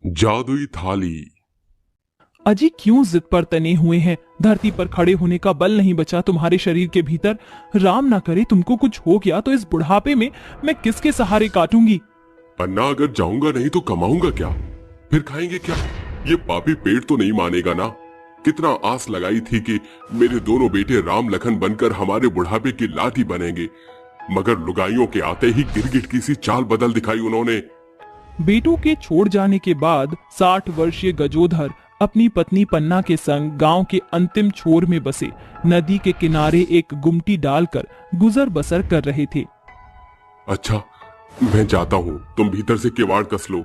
जादुई थाली। अजी क्यों जिद पर तने हुए हैं? धरती पर खड़े होने का बल नहीं बचा तुम्हारे शरीर के भीतर। राम ना करे तुमको कुछ हो गया तो इस बुढ़ापे में मैं किसके सहारे काटूंगी? अन्ना, अगर जाऊंगा नहीं तो कमाऊंगा क्या? फिर खाएंगे क्या? ये पापी पेट तो नहीं मानेगा ना। कितना आस लगाई थी कि मेरे दोनों बेटे राम लखन बनकर हमारे बुढ़ापे की लाठी बनेंगे, मगर लुगाइयों के आते ही गिरगिट की सी चाल बदल दिखाई उन्होंने। बेटों के छोड़ जाने के बाद 60 वर्षीय गजोधर अपनी पत्नी पन्ना के संग गांव के अंतिम छोर में बसे नदी के किनारे एक गुमटी डालकर गुजर बसर कर रहे थे। अच्छा, मैं जाता हूँ, तुम भीतर से किवाड़ कस लो।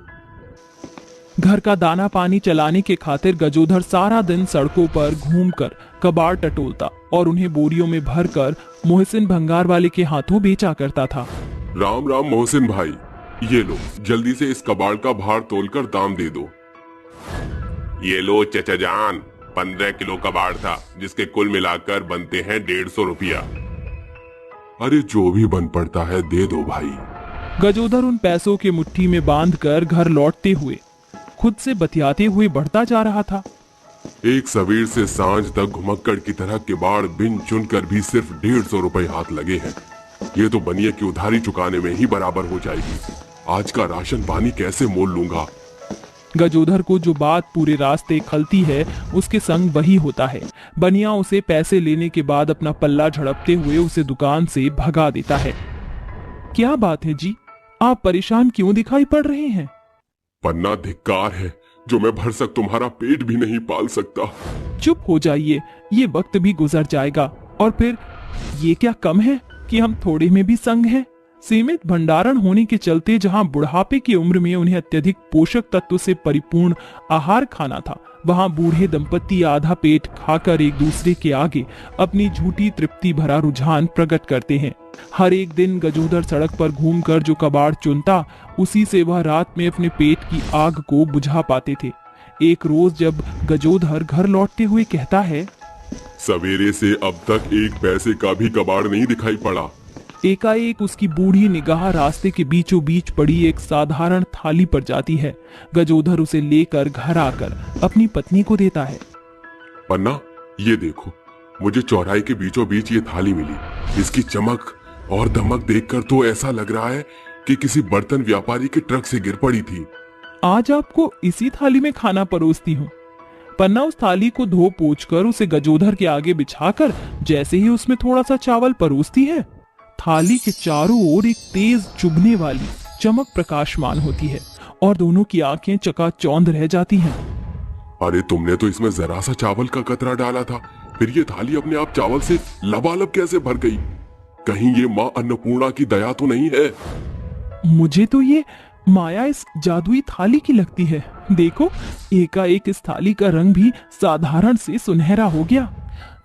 घर का दाना पानी चलाने के खातिर गजोधर सारा दिन सड़कों पर घूमकर कबाड़ टटोलता और उन्हें बोरियों में भरकर मोहसिन भंगार वाले के हाथों बेचा करता था। राम राम मोहसिन भाई, ये लो, जल्दी से इस कबाड़ का भार तोलकर दाम दे दो। ये लो चचा जान, 15 किलो कबाड़ था, जिसके कुल मिलाकर बनते हैं 150 रुपया। अरे जो भी बन पड़ता है दे दो भाई। गजोधर उन पैसों के मुट्ठी में बांधकर घर लौटते हुए खुद से बतियाते हुए बढ़ता जा रहा था। एक सवेर से सांझ तक घुमक्कड़ की तरह किबाड़ बिन चुनकर भी सिर्फ 150 रुपए हाथ लगे हैं। ये तो बनिए की उधारी चुकाने में ही बराबर हो जाएगी। आज का राशन पानी कैसे मोल लूंगा? गजोधर को जो बात पूरे रास्ते खलती है उसके संग वही होता है। बनिया उसे पैसे लेने के बाद अपना पल्ला झड़पते हुए उसे दुकान से भगा देता है। क्या बात है जी, आप परेशान क्यों दिखाई पड़ रहे हैं? पन्ना, धिक्कार है, जो मैं भरसक तुम्हारा पेट भी नहीं पाल सकता। चुप हो जाइए, ये वक्त भी गुजर जाएगा। और फिर ये क्या कम है कि हम थोड़े में भी संग हैं? सीमित भंडारण होने के चलते जहां बुढ़ापे की उम्र में उन्हें अत्यधिक पोषक तत्व से परिपूर्ण आहार खाना था, वहां बूढ़े दंपति आधा पेट खाकर एक दूसरे के आगे अपनी झूठी तृप्ति भरा रुझान प्रकट करते हैं। हर एक दिन गजोधर सड़क पर घूमकर जो कबाड़ चुनता, उसी से वह रात में अपने पेट की आग को बुझा पाते थे। एक रोज जब गजोधर घर लौटते हुए कहता है, सवेरे से अब तक एक पैसे का भी कबाड़ नहीं दिखाई पड़ा। एकाएक उसकी बूढ़ी निगाह रास्ते के बीचों बीच पड़ी एक साधारण थाली पर जाती है। गजोधर उसे लेकर घर आकर अपनी पत्नी को देता है। पन्ना, ये देखो, मुझे चौराहे के बीचों बीच ये थाली मिली। इसकी चमक और दमक देखकर तो ऐसा लग रहा है कि किसी बर्तन व्यापारी के ट्रक से गिर पड़ी थी। आज आपको इसी थाली में खाना परोसती हूँ। पन्ना उस थाली को धो पोंछ कर उसे गजोधर के आगे बिछाकर जैसे ही उसमें थोड़ा सा चावल परोसती है, थाली के चारों ओर एक तेज चुभने वाली चमक प्रकाशमान होती है और दोनों की आंखें चकाचौंध रह जाती हैं। अरे तुमने तो इसमें जरा सा चावल का कतरा डाला था, फिर ये थाली अपने आप चावल से लबालब कैसे भर गई? कहीं ये माँ अन्नपूर्णा की दया तो नहीं है? मुझे तो ये माया इस जादुई थाली की लगती है। देखो, एकाएक इस थाली का रंग भी साधारण से सुनहरा हो गया।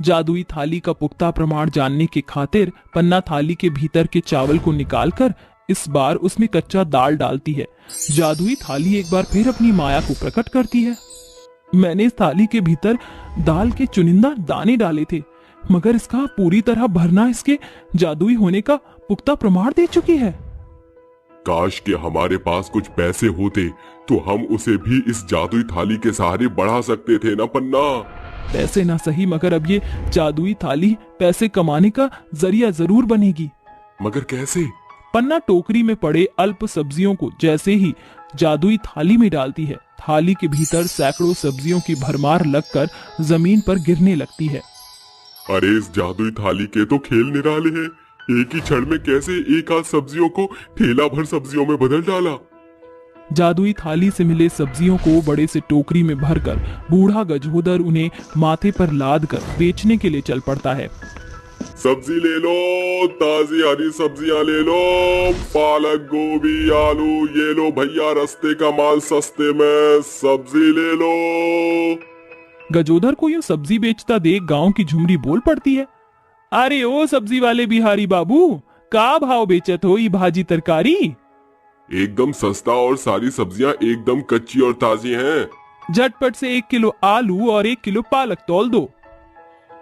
जादुई थाली का पुख्ता प्रमाण जानने के खातिर पन्ना थाली के भीतर के चावल को निकालकर इस बार उसमें कच्चा दाल डालती है। जादुई थाली एक बार फिर अपनी माया को प्रकट करती है। मैंने इस थाली के भीतर दाल के चुनिंदा दाने डाले थे, मगर इसका पूरी तरह भरना इसके जादुई होने का पुख्ता प्रमाण दे चुकी है। काश कि हमारे पास कुछ पैसे होते तो हम उसे भी इस जादुई थाली के सहारे बढ़ा सकते थे ना पन्ना। पैसे ना सही, मगर अब ये जादुई थाली पैसे कमाने का जरिया जरूर बनेगी। मगर कैसे? पन्ना टोकरी में पड़े अल्प सब्जियों को जैसे ही जादुई थाली में डालती है, थाली के भीतर सैकड़ों सब्जियों की भरमार लगकर जमीन पर गिरने लगती है। अरे इस जादुई थाली के तो खेल निराले हैं। एक ही क्षण में कैसे एक आध सब्जियों को ठेला भर सब्जियों में बदल डाला। जादुई थाली से मिले सब्जियों को बड़े से टोकरी में भरकर बूढ़ा गजोधर उन्हें माथे पर लाद कर बेचने के लिए चल पड़ता है। सब्जी ले लो, ताजी हरी सब्जियां ले लो, पालक, गोभी, आलू, ये लो भैया रास्ते का माल सस्ते में, सब्जी ले लो। गजोधर को यूं सब्जी बेचता देख गांव की झुमरी बोल पड़ती है, अरे ओ सब्जी वाले बिहारी बाबू, का भाव बेचत हो ई भाजी तरकारी? एकदम सस्ता और सारी सब्जियां एकदम कच्ची और ताजी हैं। झटपट से 1 किलो आलू और 1 किलो पालक तौल दो।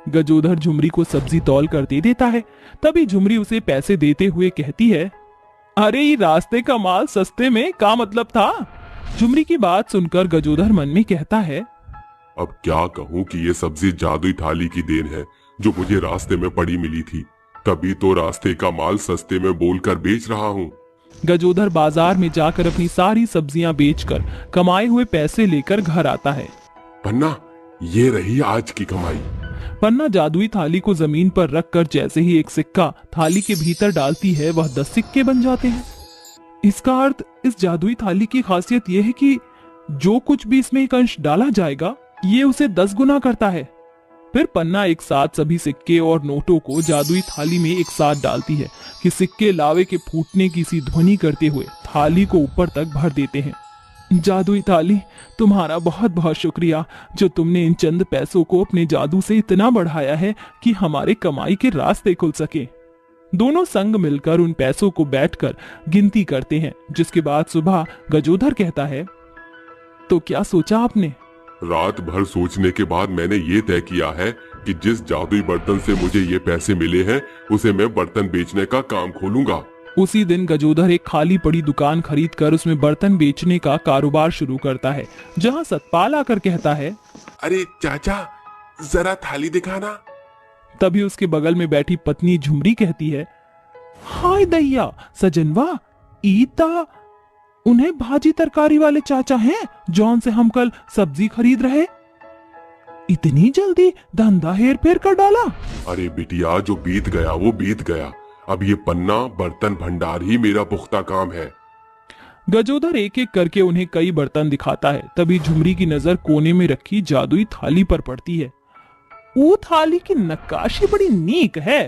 गजोधर झुमरी को सब्जी तौल कर दे देता है। तभी झुमरी उसे पैसे देते हुए कहती है, अरे ये रास्ते का माल सस्ते में का मतलब था? झुमरी की बात सुनकर गजोधर मन में कहता है, अब क्या कहूँ कि ये सब्जी जादुई थाली की देन है जो मुझे रास्ते में पड़ी मिली थी, तभी तो रास्ते का माल सस्ते में बोलकर बेच रहा हूँ। गजोधर बाजार में जाकर अपनी सारी सब्जियां बेचकर कमाए हुए पैसे लेकर घर आता है। पन्ना, ये रही आज की कमाई। पन्ना जादुई थाली को जमीन पर रखकर जैसे ही एक सिक्का थाली के भीतर डालती है, वह 10 सिक्के बन जाते हैं। इसका अर्थ इस जादुई थाली की खासियत यह है कि जो कुछ भी इसमें एक अंश डाला जाएगा, ये उसे 10 गुना करता है। फिर पन्ना एक साथ सभी सिक्के और नोटों को जादुई थाली में एक साथ डालती है कि सिक्के लावे के फूटने की सी ध्वनि करते हुए थाली को ऊपर तक भर देते हैं। जादुई थाली, तुम्हारा बहुत बहुत शुक्रिया जो तुमने इन चंद पैसों को अपने जादू से इतना बढ़ाया है कि हमारे कमाई के रास्ते खुल सके। दोनों संग मिलकर उन पैसों को बैठकर गिनती करते हैं, जिसके बाद सुबह गजोधर कहता है, तो क्या सोचा आपने? रात भर सोचने के बाद मैंने ये तय किया है कि जिस जादुई बर्तन से मुझे ये पैसे मिले हैं, उसे मैं बर्तन बेचने का काम खोलूंगा। उसी दिन गजोधर एक खाली पड़ी दुकान खरीदकर उसमें बर्तन बेचने का कारोबार शुरू करता है, जहां सतपाल आकर कहता है, अरे चाचा, जरा थाली दिखाना। तभी उसके बगल में बैठी पत्नी झुमरी कहती है, हाय दैया सजनवा, ईता उन्हें भाजी तरकारी वाले चाचा हैं जौन से हम कल सब्जी खरीद रहे। इतनी जल्दी धंधा हेर फेर कर डाला। अरे बिटिया, जो बीत गया वो बीत गया, अब ये पन्ना बर्तन भंडार ही मेरा पुख्ता काम है। गजोधर एक एक करके उन्हें कई बर्तन दिखाता है। तभी झुमरी की नजर कोने में रखी जादुई थाली पर पड़ती है। वो थाली की नक्काशी बड़ी नीक है।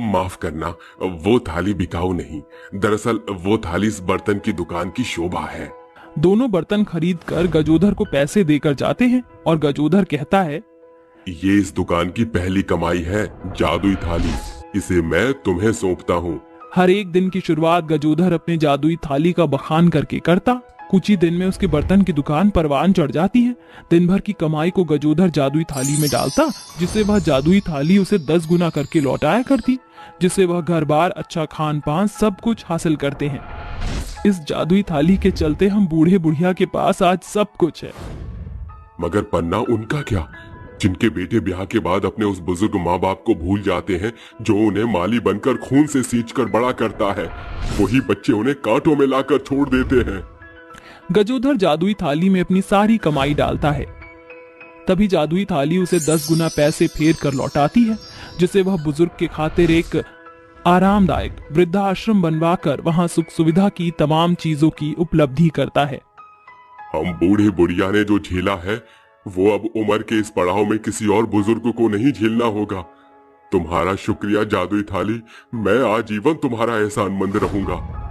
माफ करना, वो थाली बिकाऊ नहीं, दरअसल वो थाली इस बर्तन की दुकान की शोभा है। दोनों बर्तन खरीद कर गजोधर को पैसे देकर जाते हैं और गजोधर कहता है, ये इस दुकान की पहली कमाई है, जादुई थाली, इसे मैं तुम्हें सौंपता हूँ। हर एक दिन की शुरुआत गजोधर अपने जादुई थाली का बखान करके करता। कुछ ही दिन में उसके बर्तन की दुकान परवान चढ़ जाती है। दिन भर की कमाई को गजोधर जादुई थाली में डालता, जिससे वह जादुई थाली उसे 10 गुना करके लौटाया करती, जिससे वह घर बार, अच्छा खान पान सब कुछ हासिल करते हैं। इस जादुई थाली के चलते हम बूढ़े बुढ़िया के पास आज सब कुछ है। मगर पन्ना, उनका क्या, जिनके बेटे ब्याह के बाद अपने उस बुजुर्ग माँ बाप को भूल जाते हैं जो उन्हें माली बनकर खून से सींचकर बड़ा करता है। वही बच्चे उन्हें कांटों में लाकर छोड़ देते हैं। गजोधर जादुई थाली में अपनी सारी कमाई डालता है। तभी जादुई थाली उसे 10 गुना पैसे फेर कर लौटाती है, जिसे वह बुजुर्ग के खातिर एक आरामदायक वृद्धाश्रम बनवाकर वहां सुख सुविधा की तमाम चीजों की उपलब्धि करता है। हम बूढ़े बुढ़िया ने जो झेला है, वो अब उम्र के इस पड़ाव में किसी और बुजुर्ग को नहीं झेलना होगा। तुम्हारा शुक्रिया जादुई थाली, मैं आजीवन तुम्हारा एहसानमंद रहूंगा।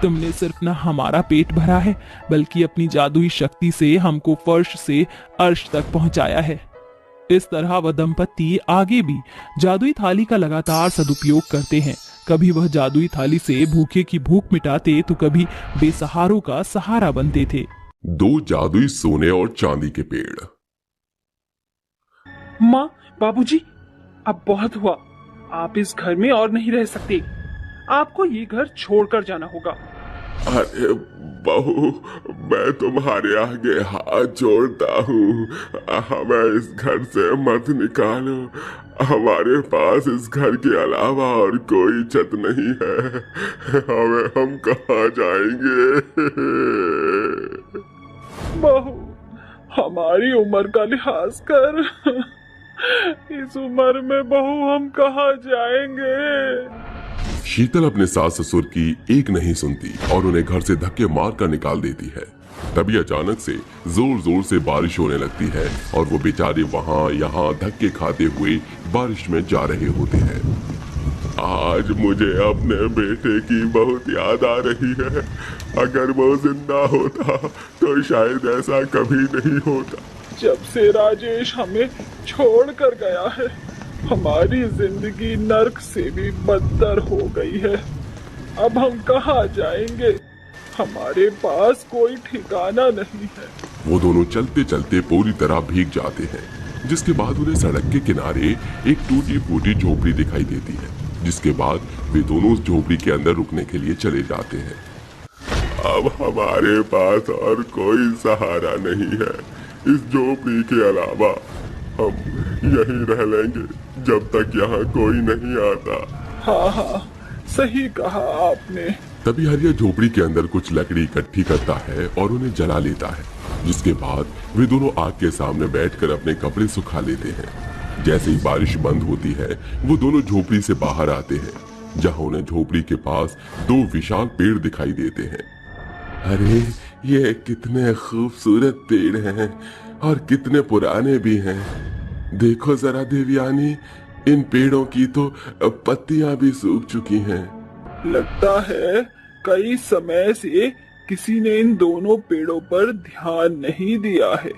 तुमने सिर्फ न हमारा पेट भरा है, बल्कि अपनी जादुई शक्ति से हमको फर्श से अर्श तक पहुंचाया है। इस तरह वह दंपति आगे भी जादुई थाली का लगातार सदुपयोग करते हैं। कभी वह जादुई थाली से भूखे की भूख मिटाते, तो कभी बेसहारों का सहारा बनते थे। 2 जादुई सोने और चांदी के पेड़। माँ, बाबूजी, अब बहुत हुआ। आप इस घर में और नहीं रह सकते। आपको ये घर छोड़कर जाना होगा। अरे बहू, मैं तुम्हारे आगे हाथ जोड़ता हूँ, हमें इस घर से मत निकालो। हमारे पास इस घर के अलावा और कोई छत नहीं है। हम कहाँ जाएंगे? बहू, हमारी उम्र का लिहाज कर। इस उम्र में बहू हम कहाँ जाएंगे? शीतल अपने सास ससुर की एक नहीं सुनती और उन्हें घर से धक्के मार कर निकाल देती है। तभी अचानक से जोर जोर से बारिश होने लगती है और वो बेचारे वहाँ यहाँ धक्के खाते हुए बारिश में जा रहे होते हैं। आज मुझे अपने बेटे की बहुत याद आ रही है। अगर वो जिंदा होता तो शायद ऐसा कभी नहीं होता। जब से राजेश हमें छोड़कर गया है, हमारी जिंदगी नर्क से भी बदतर हो गई है। अब हम कहाँ जाएंगे? हमारे पास कोई ठिकाना नहीं है। वो दोनों चलते चलते पूरी तरह भीग जाते हैं, जिसके बाद उन्हें सड़क के किनारे एक टूटी फूटी झोपड़ी दिखाई देती है, जिसके बाद वे दोनों उस झोपड़ी के अंदर रुकने के लिए चले जाते हैं। अब हमारे पास और कोई सहारा नहीं है। इस झोपड़ी के अलावा हम यहीं रह लेंगे जब तक यहाँ कोई नहीं आता। हाँ हाँ, सही कहा आपने। तभी हरिया झोपड़ी के अंदर कुछ लकड़ी इकट्ठी करता है और उन्हें जला लेता है, जिसके बाद वे दोनों आग के सामने बैठकर अपने कपड़े सुखा लेते हैं। जैसे ही बारिश बंद होती है वो दोनों झोपड़ी से बाहर आते हैं, जहां उन्हें झोपड़ी के पास दो विशाल पेड़ दिखाई देते हैं। अरे ये कितने खूबसूरत पेड़ हैं और कितने पुराने भी हैं। देखो जरा देवयानी, इन पेड़ों की तो पत्तियां भी सूख चुकी हैं। लगता है कई समय से किसी ने इन दोनों पेड़ों पर ध्यान नहीं दिया है।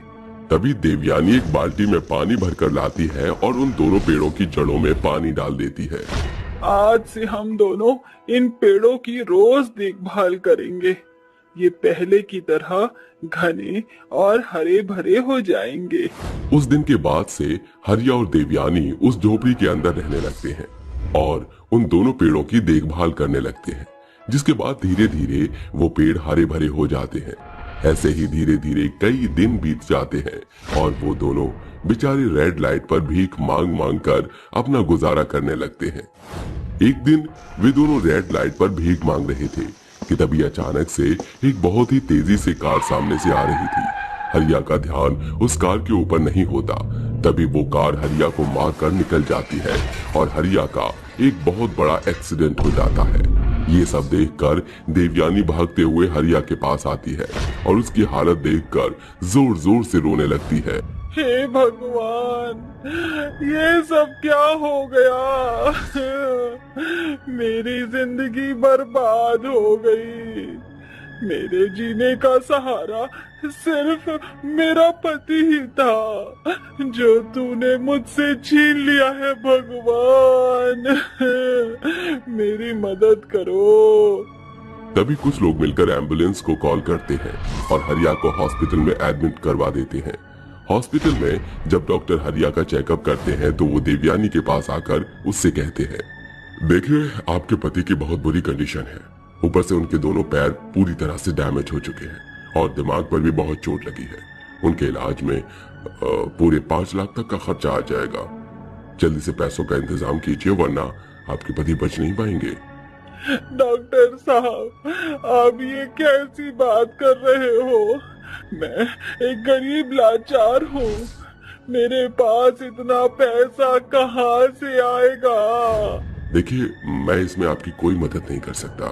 तभी देवयानी एक बाल्टी में पानी भरकर लाती है और उन दोनों पेड़ों की जड़ों में पानी डाल देती है। आज से हम दोनों इन पेड़ों की रोज देखभाल करेंगे। ये पहले की तरह घने और हरे भरे हो जाएंगे। उस दिन के बाद से हरिया और देवयानी उस झोपड़ी के अंदर रहने लगते हैं और उन दोनों पेड़ों की देखभाल करने लगते हैं, जिसके बाद धीरे धीरे वो पेड़ हरे भरे हो जाते हैं। ऐसे ही धीरे धीरे कई दिन बीत जाते हैं और वो दोनों बेचारे रेड लाइट पर भीख मांग मांग कर अपना गुजारा करने लगते हैं। एक दिन वे दोनों रेड लाइट पर भीख मांग रहे थे कि तभी अचानक से एक बहुत ही तेजी से कार सामने से आ रही थी। हरिया का ध्यान उस कार के ऊपर नहीं होता। तभी वो कार हरिया को मार कर निकल जाती है और हरिया का एक बहुत बड़ा एक्सीडेंट हो जाता है। ये सब देखकर देवयानी भागते हुए हरिया के पास आती है और उसकी हालत देखकर जोर जोर से रोने लगती है। हे भगवान, ये सब क्या हो गया? मेरी जिंदगी बर्बाद हो गई। मेरे जीने का सहारा सिर्फ मेरा पति ही था, जो तूने मुझसे छीन लिया है। भगवान, मेरी मदद करो। तभी कुछ लोग मिलकर एम्बुलेंस को कॉल करते हैं और हरिया को हॉस्पिटल में एडमिट करवा देते हैं। हॉस्पिटल में जब डॉक्टर हरिया का चेकअप करते हैं तो वो देवयानी के पास आकर उससे कहते हैं, देखिए आपके पति की बहुत बुरी कंडीशन है। ऊपर से उनके दोनों पैर पूरी तरह से डैमेज हो चुके हैं और दिमाग पर भी बहुत चोट लगी है। उनके इलाज में पूरे 5 लाख तक का खर्चा आ जाएगा। जल्दी से पैसों का इंतजाम कीजिए, वरना आपके पति बच नहीं पाएंगे। डॉक्टर साहब, आप ये कैसी बात कर रहे हो? मैं एक गरीब लाचार हूँ। मेरे पास इतना पैसा कहाँ से आएगा? देखिए, मैं इसमें आपकी कोई मदद नहीं कर सकता।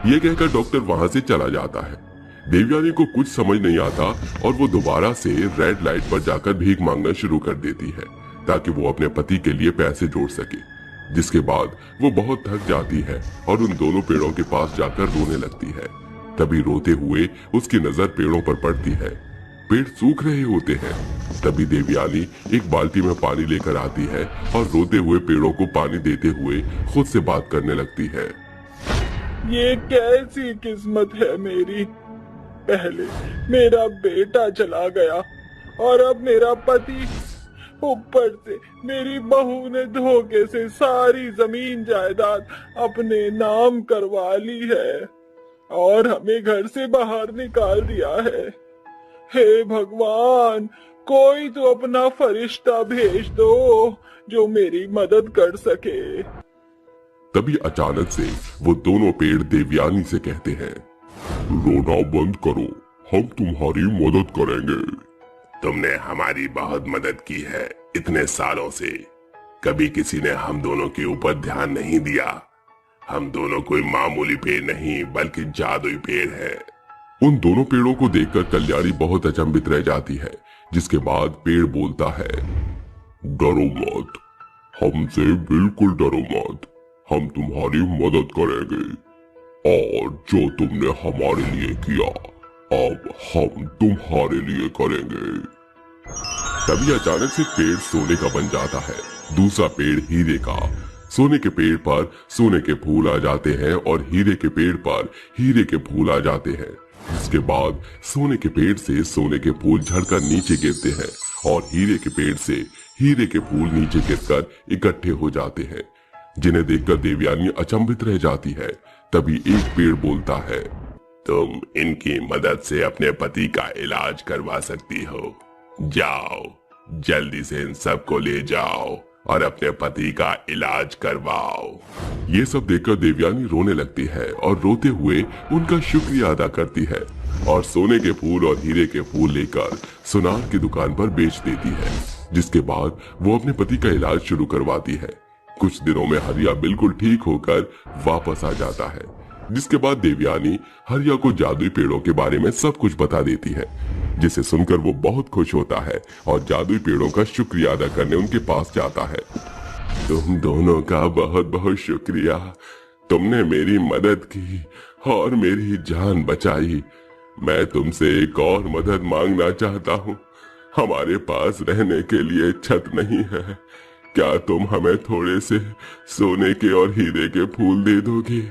ये कहकर डॉक्टर वहां से चला जाता है। देवयानी को कुछ समझ नहीं आता और वो दोबारा से रेड लाइट पर जाकर भीख मांगना शुरू कर देती है ताकि वो अपने पति के लिए पैसे जोड़ सके। जिसके बाद वो बहुत थक जाती है और उन दोनों पेड़ों के पास जाकर रोने लगती है। तभी रोते हुए उसकी नजर पेड़ों पर पड़ती है। पेड़ सूख रहे होते हैं। तभी देवयानी एक बाल्टी में पानी लेकर आती है और रोते हुए पेड़ों को पानी देते हुए खुद से बात करने लगती है। ये कैसी किस्मत है मेरी? पहले मेरा बेटा चला गया और अब मेरा पति, ऊपर से मेरी बहू ने धोखे से सारी जमीन जायदाद अपने नाम करवा ली है और हमें घर से बाहर निकाल दिया है। हे भगवान, कोई तो अपना फरिश्ता भेज दो जो मेरी मदद कर सके। तभी अचानक से वो दोनों पेड़ देवयानी से कहते हैं, रोना बंद करो, हम तुम्हारी मदद करेंगे। तुमने हमारी बहुत मदद की है इतने सालों से। कभी किसी ने हम दोनों के ऊपर ध्यान नहीं दिया। हम दोनों कोई मामूली पेड़ नहीं बल्कि जादुई पेड़ है। उन दोनों पेड़ों को देखकर कल्याणी बहुत अचंभित रह जाती है, जिसके बाद पेड़ बोलता है, डरो मत, हमसे बिल्कुल डरो मत, हम तुम्हारी मदद करेंगे और जो तुमने हमारे लिए किया अब हम तुम्हारे लिए करेंगे। तभी अचानक से पेड़ सोने का बन जाता है, दूसरा पेड़ हीरे का। सोने के पेड़ पर सोने के फूल आ जाते हैं और हीरे के पेड़ पर हीरे के फूल आ जाते हैं। इसके बाद सोने के पेड़ से सोने के फूल झड़कर नीचे गिरते हैं और हीरे के पेड़ से हीरे के फूल नीचे गिरकर इकट्ठे हो जाते हैं, जिन्हें देखकर देवयानी अचंभित रह जाती है। तभी एक पेड़ बोलता है, तुम इनकी मदद से अपने पति का इलाज करवा सकती हो। जाओ, जल्दी से इन सबको ले जाओ और अपने पति का इलाज करवाओ। ये सब देखकर देवयानी रोने लगती है और रोते हुए उनका शुक्रिया अदा करती है और सोने के फूल और हीरे के फूल लेकर सुनार की दुकान पर बेच देती है। जिसके बाद वो अपने पति का इलाज शुरू करवाती है। कुछ दिनों में हरिया बिल्कुल ठीक होकर वापस आ जाता है। जिसके बाद देवयानी हरिया को जादुई पेड़ों के बारे में सब कुछ बता देती है, जिसे सुनकर वो बहुत खुश होता है और जादुई पेड़ों का शुक्रिया अदा करने उनके पास जाता है। तुम दोनों का बहुत बहुत शुक्रिया, तुमने मेरी मदद की और मेरी जान बचाई। मैं तुमसे एक और मदद मांगना चाहता हूँ। हमारे पास रहने के लिए छत नहीं है, क्या तुम हमें थोड़े से सोने के और हीरे के फूल दे दोगे,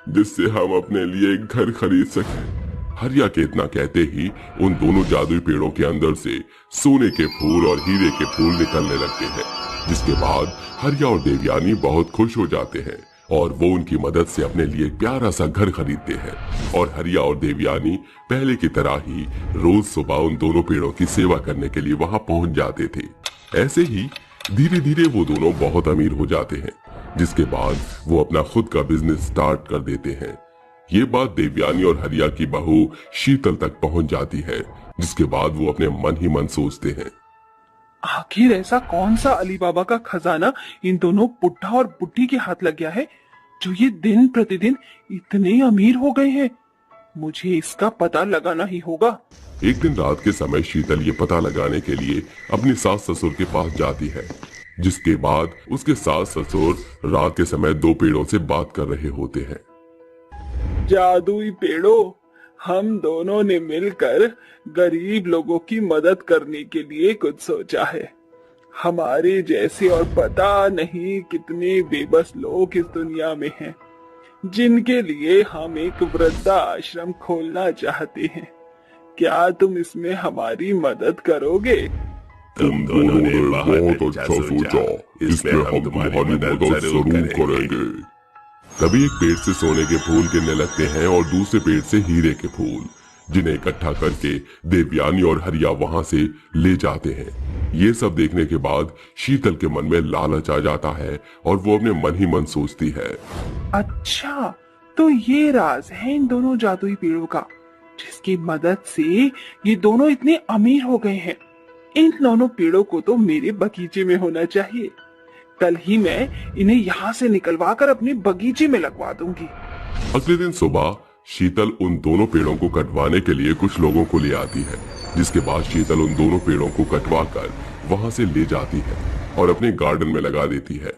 जिससे हम अपने लिए एक घर खरीद सकें? हरिया के इतना कहते ही उन दोनों जादुई पेड़ों के अंदर से सोने के फूल और हीरे के फूल निकलने लगते हैं। जिसके बाद हरिया और देवयानी बहुत खुश हो जाते हैं और वो उनकी मदद से अपने लिए एक प्यारा सा घर खरीदते हैं। और हरिया और देवयानी पहले की तरह ही रोज सुबह उन दोनों पेड़ों की सेवा करने के लिए वहां पहुंच जाते थे। ऐसे ही धीरे धीरे वो दोनों बहुत अमीर हो जाते हैं। जिसके बाद वो अपना खुद का बिजनेस स्टार्ट कर देते हैं। ये बात देवयानी और हरिया की बहू शीतल तक पहुंच जाती है। जिसके बाद वो अपने मन ही मन सोचते हैं, आखिर ऐसा कौन सा अली बाबा का खजाना इन दोनों बुढ़ा और बुढ़ी के हाथ लग गया है, जो ये दिन प्रतिदिन इतने अमीर हो गए हैं। मुझे इसका पता लगाना ही होगा। एक दिन रात के समय शीतल ये पता लगाने के लिए अपनी सास ससुर के पास जाती है। जिसके बाद उसके सास ससुर रात के समय दो पेड़ों से बात कर रहे होते हैं। जादुई पेड़ों, हम दोनों ने मिलकर गरीब लोगों की मदद करने के लिए कुछ सोचा है। हमारे जैसे और पता नहीं कितने बेबस लोग इस दुनिया में हैं, जिनके लिए हम एक वृद्धा आश्रम खोलना चाहते हैं। क्या तुम इसमें हमारी मदद करोगे? तुम दोनों ने बहुत अच्छा सोचा, इसमें हम तुम्हारी मदद जरूर करेंगे। तभी एक पेड़ से सोने के फूल गिरने लगते हैं और दूसरे पेड़ से हीरे के फूल, जिन्हें इकट्ठा करके देवयानी और हरिया वहां से ले जाते हैं। ये सब देखने के बाद शीतल के मन में लालच आ जाता है और वो अपने मन ही मन सोचती है, अच्छा, तो ये राज है इन दोनों जादुई पेड़ों का, जिसकी मदद से ये दोनों इतने अमीर हो गए हैं। इन दोनों पेड़ों को तो मेरे बगीचे में होना चाहिए। कल ही मैं इन्हें यहाँ से निकलवा कर अपने बगीचे में लगवा दूंगी। अगले दिन सुबह शीतल उन दोनों पेड़ों को कटवाने के लिए कुछ लोगों को ले आती है। जिसके बाद शीतल उन दोनों पेड़ों को कटवा कर वहां से ले जाती है और अपने गार्डन में लगा देती है।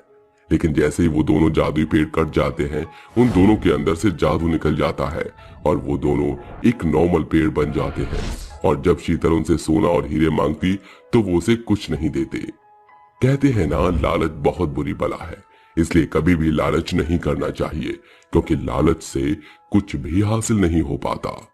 लेकिन जैसे ही वो दोनों जादुई पेड़ कट जाते हैं, उन दोनों के अंदर से जादू निकल जाता है और वो दोनों एक नॉर्मल पेड़ बन जाते हैं। और जब शीतल उनसे सोना और हीरे मांगती तो वो उसे कुछ नहीं देते। कहते हैं ना, लालच बहुत बुरी बला है, इसलिए कभी भी लालच नहीं करना चाहिए, क्योंकि लालच से कुछ भी हासिल नहीं हो पाता।